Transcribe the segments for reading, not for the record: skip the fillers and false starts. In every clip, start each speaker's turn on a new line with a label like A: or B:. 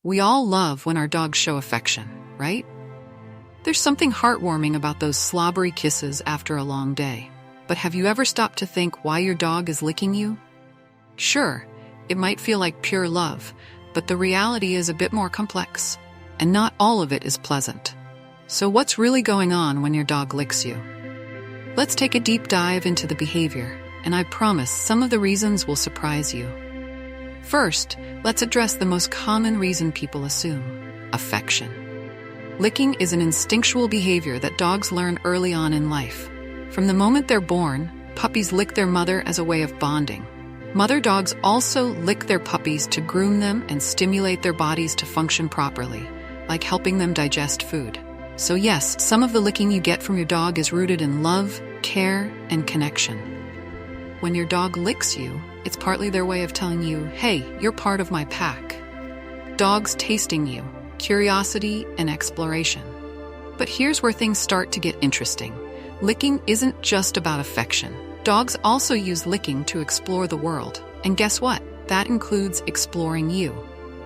A: We all love when our dogs show affection, right? There's something heartwarming about those slobbery kisses after a long day. But have you ever stopped to think why your dog is licking you? Sure, it might feel like pure love, but the reality is a bit more complex, and not all of it is pleasant. So what's really going on when your dog licks you? Let's take a deep dive into the behavior, and I promise some of the reasons will surprise you. First, let's address the most common reason people assume: affection. Licking is an instinctual behavior that dogs learn early on in life. From the moment they're born, puppies lick their mother as a way of bonding. Mother dogs also lick their puppies to groom them and stimulate their bodies to function properly, like helping them digest food. So yes, some of the licking you get from your dog is rooted in love, care, and connection. When your dog licks you, it's partly their way of telling you, hey, you're part of my pack. Dogs tasting you, curiosity, and exploration. But here's where things start to get interesting. Licking isn't just about affection. Dogs also use licking to explore the world. And guess what? That includes exploring you.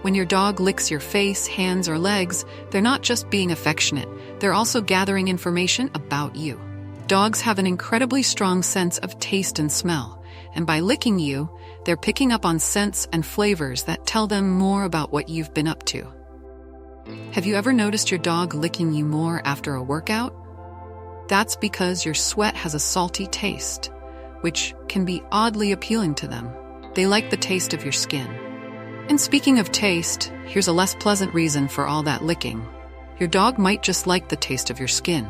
A: When your dog licks your face, hands, or legs, they're not just being affectionate, they're also gathering information about you. Dogs have an incredibly strong sense of taste and smell, and by licking you, they're picking up on scents and flavors that tell them more about what you've been up to. Have you ever noticed your dog licking you more after a workout? That's because your sweat has a salty taste, which can be oddly appealing to them. They like the taste of your skin. And speaking of taste, here's a less pleasant reason for all that licking. Your dog might just like the taste of your skin.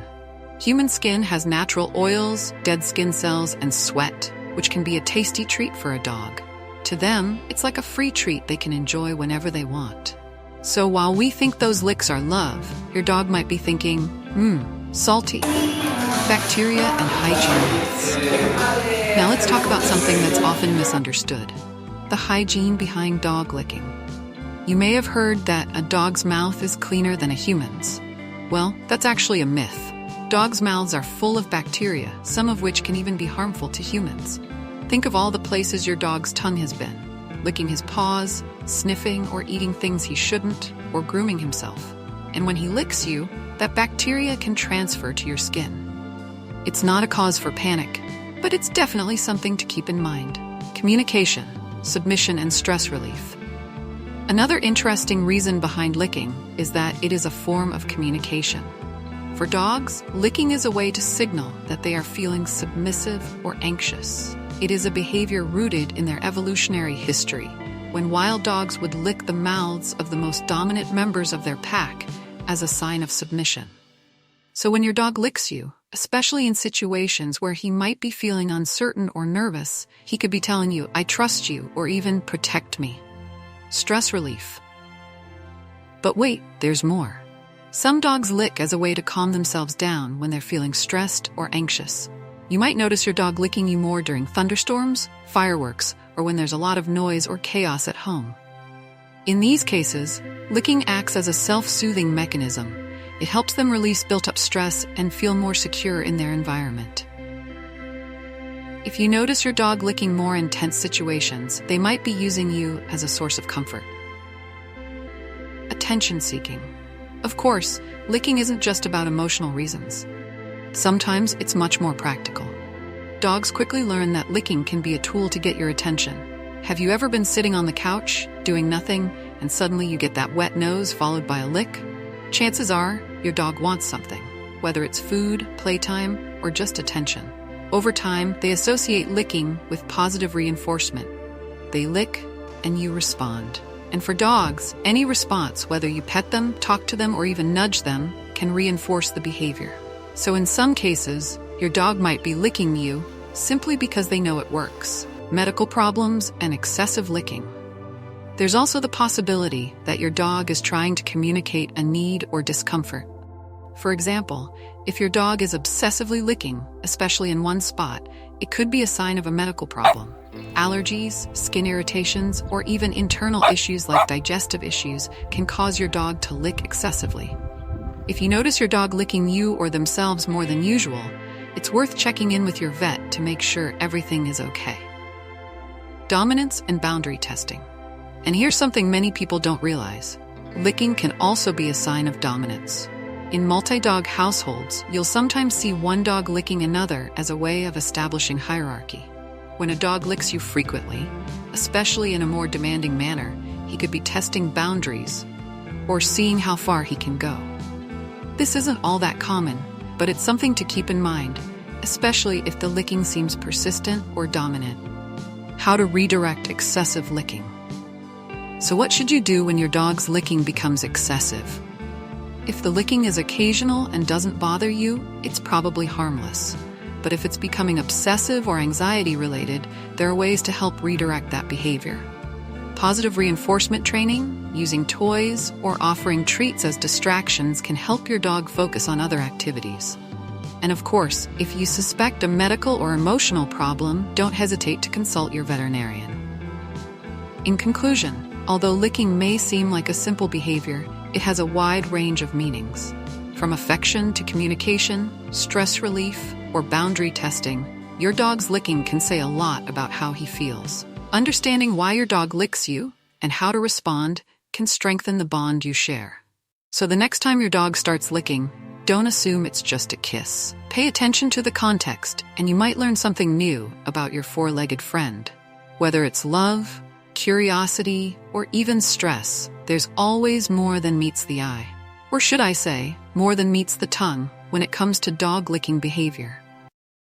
A: Human skin has natural oils, dead skin cells, and sweat, which can be a tasty treat for a dog. To them, it's like a free treat they can enjoy whenever they want. So while we think those licks are love, your dog might be thinking, salty, bacteria, and hygiene myths. Now let's talk about something that's often misunderstood: the hygiene behind dog licking. You may have heard that a dog's mouth is cleaner than a human's. Well, that's actually a myth. Dogs' mouths are full of bacteria, some of which can even be harmful to humans. Think of all the places your dog's tongue has been: licking his paws, sniffing or eating things he shouldn't, or grooming himself. And when he licks you, that bacteria can transfer to your skin. It's not a cause for panic, but it's definitely something to keep in mind. Communication, submission, and stress relief. Another interesting reason behind licking is that it is a form of communication. For dogs, licking is a way to signal that they are feeling submissive or anxious. It is a behavior rooted in their evolutionary history, when wild dogs would lick the mouths of the most dominant members of their pack as a sign of submission. So when your dog licks you, especially in situations where he might be feeling uncertain or nervous, he could be telling you, I trust you, or even protect me. Stress relief. But wait, there's more. Some dogs lick as a way to calm themselves down when they're feeling stressed or anxious. You might notice your dog licking you more during thunderstorms, fireworks, or when there's a lot of noise or chaos at home. In these cases, licking acts as a self-soothing mechanism. It helps them release built-up stress and feel more secure in their environment. If you notice your dog licking more in tense situations, they might be using you as a source of comfort. Attention-seeking. Of course, licking isn't just about emotional reasons. Sometimes it's much more practical. Dogs quickly learn that licking can be a tool to get your attention. Have you ever been sitting on the couch, doing nothing, and suddenly you get that wet nose followed by a lick? Chances are, your dog wants something, whether it's food, playtime, or just attention. Over time, they associate licking with positive reinforcement. They lick, and you respond. And for dogs, any response, whether you pet them, talk to them, or even nudge them, can reinforce the behavior. So in some cases, your dog might be licking you simply because they know it works. Medical problems and excessive licking. There's also the possibility that your dog is trying to communicate a need or discomfort. For example, if your dog is obsessively licking, especially in one spot, it could be a sign of a medical problem. Allergies, skin irritations, or even internal issues like digestive issues can cause your dog to lick excessively. If you notice your dog licking you or themselves more than usual, it's worth checking in with your vet to make sure everything is okay. Dominance and boundary testing. And here's something many people don't realize. Licking can also be a sign of dominance. In multi-dog households, you'll sometimes see one dog licking another as a way of establishing hierarchy. When a dog licks you frequently, especially in a more demanding manner, he could be testing boundaries or seeing how far he can go. This isn't all that common, but it's something to keep in mind, especially if the licking seems persistent or dominant. How to redirect excessive licking. So what should you do when your dog's licking becomes excessive? If the licking is occasional and doesn't bother you, it's probably harmless. But if it's becoming obsessive or anxiety-related, there are ways to help redirect that behavior. Positive reinforcement training, using toys, or offering treats as distractions can help your dog focus on other activities. And of course, if you suspect a medical or emotional problem, don't hesitate to consult your veterinarian. In conclusion, although licking may seem like a simple behavior, it has a wide range of meanings. From affection to communication, stress relief, or boundary testing, your dog's licking can say a lot about how he feels. Understanding why your dog licks you and how to respond can strengthen the bond you share. So the next time your dog starts licking, don't assume it's just a kiss. Pay attention to the context, and you might learn something new about your four-legged friend. Whether it's love, curiosity, or even stress, there's always more than meets the eye. Or should I say, more than meets the tongue when it comes to dog licking behavior.